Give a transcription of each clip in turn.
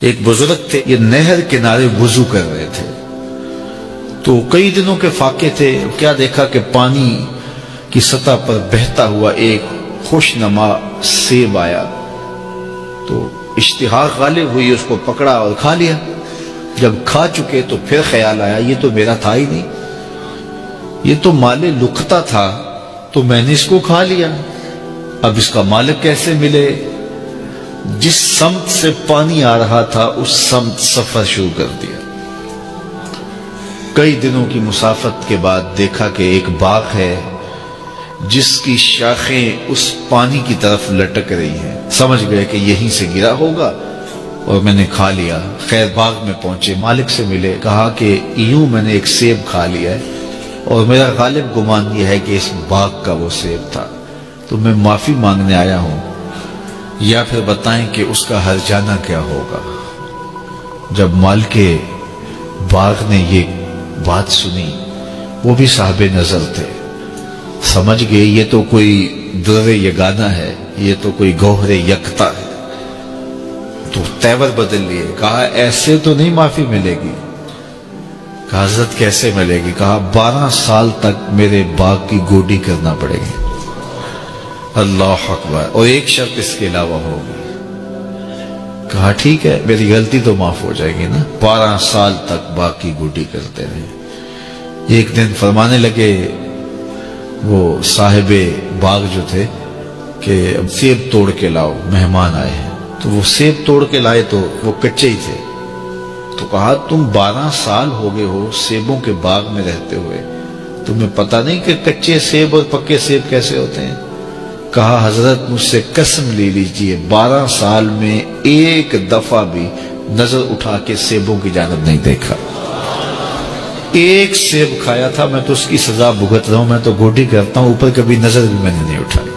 ایک بزرگ تھے، یہ نہر کنارے وضو کر رہے تھے، تو کئی دنوں کے فاقے تھے، کیا دیکھا کہ پانی کی سطح پر بہتا ہوا ایک خوش نما سیب آیا، تو اشتہا غالب ہوئی، اس کو پکڑا اور کھا لیا۔ جب کھا چکے تو پھر خیال آیا یہ تو میرا تھا ہی نہیں، یہ تو مال لقطہ تھا، تو میں نے اس کو کھا لیا، اب اس کا مالک کیسے ملے؟ جس سمت سے پانی آ رہا تھا اس سمت سفر شروع کر دیا۔ کئی دنوں کی مسافت کے بعد دیکھا کہ ایک باغ ہے جس کی شاخیں اس پانی کی طرف لٹک رہی ہیں، سمجھ گئے کہ یہیں سے گرا ہوگا اور میں نے کھا لیا۔ خیر باغ میں پہنچے، مالک سے ملے، کہا کہ یوں میں نے ایک سیب کھا لیا ہے اور میرا غالب گمان یہ ہے کہ اس باغ کا وہ سیب تھا، تو میں معافی مانگنے آیا ہوں، یا پھر بتائیں کہ اس کا ہرجانہ کیا ہوگا۔ جب مالک باغ نے یہ بات سنی، وہ بھی صاحب نظر تھے، سمجھ گئے یہ تو کوئی در یگانہ ہے، یہ تو کوئی گوہر یکتا ہے، تو تیور بدل لیے، کہا ایسے تو نہیں معافی ملے گی۔ کہا حضرت کیسے ملے گی؟ کہا 12 سال تک میرے باغ کی گوڈی کرنا پڑے گی۔ اللہ اکبر، اور ایک شرط اس کے علاوہ ہوگی۔ کہا ٹھیک ہے، میری غلطی تو معاف ہو جائے گی نا۔ 12 سال تک باغ کی گوڈی کرتے رہے۔ ایک دن فرمانے لگے وہ صاحب باغ جو تھے کہ سیب توڑ کے لاؤ، مہمان آئے ہیں، تو وہ سیب توڑ کے لائے تو وہ کچے ہی تھے، تو کہا تم 12 سال ہو گئے ہو سیبوں کے باغ میں رہتے ہوئے، تمہیں پتہ نہیں کہ کچے سیب اور پکے سیب کیسے ہوتے ہیں؟ کہا حضرت مجھ سے قسم لے لیجئے 12 سال میں ایک دفعہ بھی نظر اٹھا کے سیبوں کی جانب نہیں دیکھا۔ ایک سیب کھایا تھا، میں تو اس کی سزا بھگت رہا ہوں، میں تو گوڈی کرتا ہوں، اوپر کبھی نظر بھی میں نے نہیں اٹھائی۔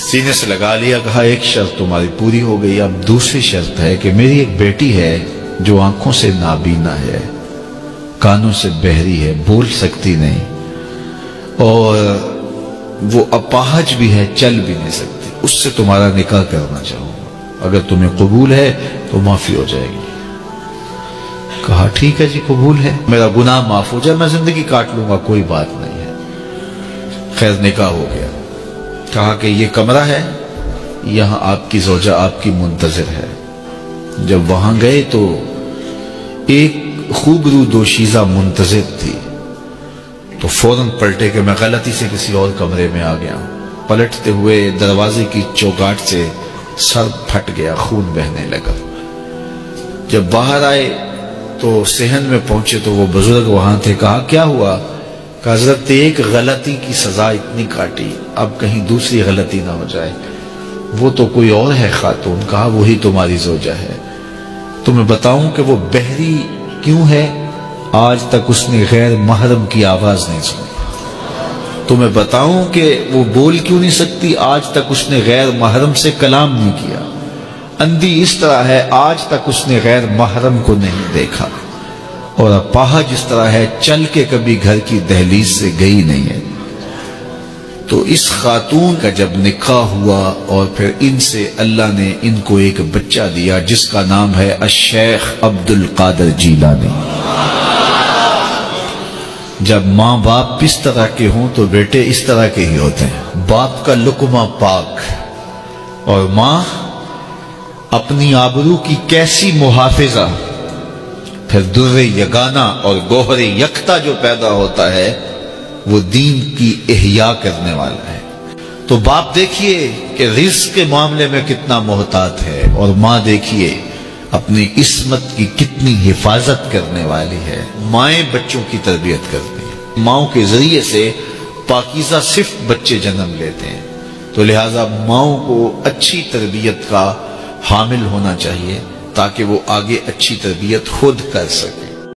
سینے سے لگا لیا، کہا ایک شرط تمہاری پوری ہو گئی، اب دوسری شرط ہے کہ میری ایک بیٹی ہے جو آنکھوں سے نابینا ہے، کانوں سے بہری ہے، بول سکتی نہیں، اور وہ اپاہج بھی ہے، چل بھی نہیں سکتی، اس سے تمہارا نکاح کرنا چاہوں گا، اگر تمہیں قبول ہے تو معافی ہو جائے گی۔ کہا ٹھیک ہے جی قبول ہے، میرا گناہ معاف ہو جائے، میں زندگی کاٹ لوں گا، کوئی بات نہیں ہے۔ خیر نکاح ہو گیا۔ کہا کہ یہ کمرہ ہے، یہاں آپ کی زوجہ آپ کی منتظر ہے۔ جب وہاں گئے تو ایک خوبرو دوشیزہ منتظر تھی، تو فوراً پلٹے کہ میں غلطی سے کسی اور کمرے میں آ گیا ہوں۔ پلٹتے ہوئے دروازے کی چوگاٹ سے سر پھٹ گیا، خون بہنے لگا۔ جب باہر آئے تو صحن میں پہنچے تو وہ بزرگ وہاں تھے۔ کہا کیا ہوا؟ کہ حضرت ایک غلطی کی سزا اتنی کاٹی، اب کہیں دوسری غلطی نہ ہو جائے۔ وہ تو کوئی اور ہے خاتون۔ کہا وہی تمہاری زوجہ ہے۔ تمہیں بتاؤں کہ وہ بہری کیوں ہے؟ آج تک اس نے غیر محرم کی آواز نہیں سنی۔ تمہیں بتاؤں کہ وہ بول کیوں نہیں سکتی؟ آج تک اس نے غیر محرم سے کلام نہیں کیا۔ اندھی اس طرح ہے، آج تک اس نے غیر محرم کو نہیں دیکھا، اور اپاہج اس طرح ہے، چل کے کبھی گھر کی دہلیز سے گئی نہیں ہے۔ تو اس خاتون کا جب نکاح ہوا اور پھر ان سے اللہ نے ان کو ایک بچہ دیا جس کا نام ہے الشیخ عبد القادر جیلانی۔ جب ماں باپ اس طرح کے ہوں تو بیٹے اس طرح کے ہی ہوتے ہیں، باپ کا لقمہ پاک، اور ماں اپنی آبرو کی کیسی محافظہ، پھر در یگانہ اور گوہر یکتا جو پیدا ہوتا ہے وہ دین کی احیاء کرنے والا ہے۔ تو باپ دیکھیے کہ رزق کے معاملے میں کتنا محتاط ہے، اور ماں دیکھیے اپنی عصمت کی کتنی حفاظت کرنے والی ہے۔ مائیں بچوں کی تربیت کرتی ہیں، ماؤں کے ذریعے سے پاکیزہ صرف بچے جنم لیتے ہیں، تو لہٰذا ماؤں کو اچھی تربیت کا حامل ہونا چاہیے تاکہ وہ آگے اچھی تربیت خود کر سکے۔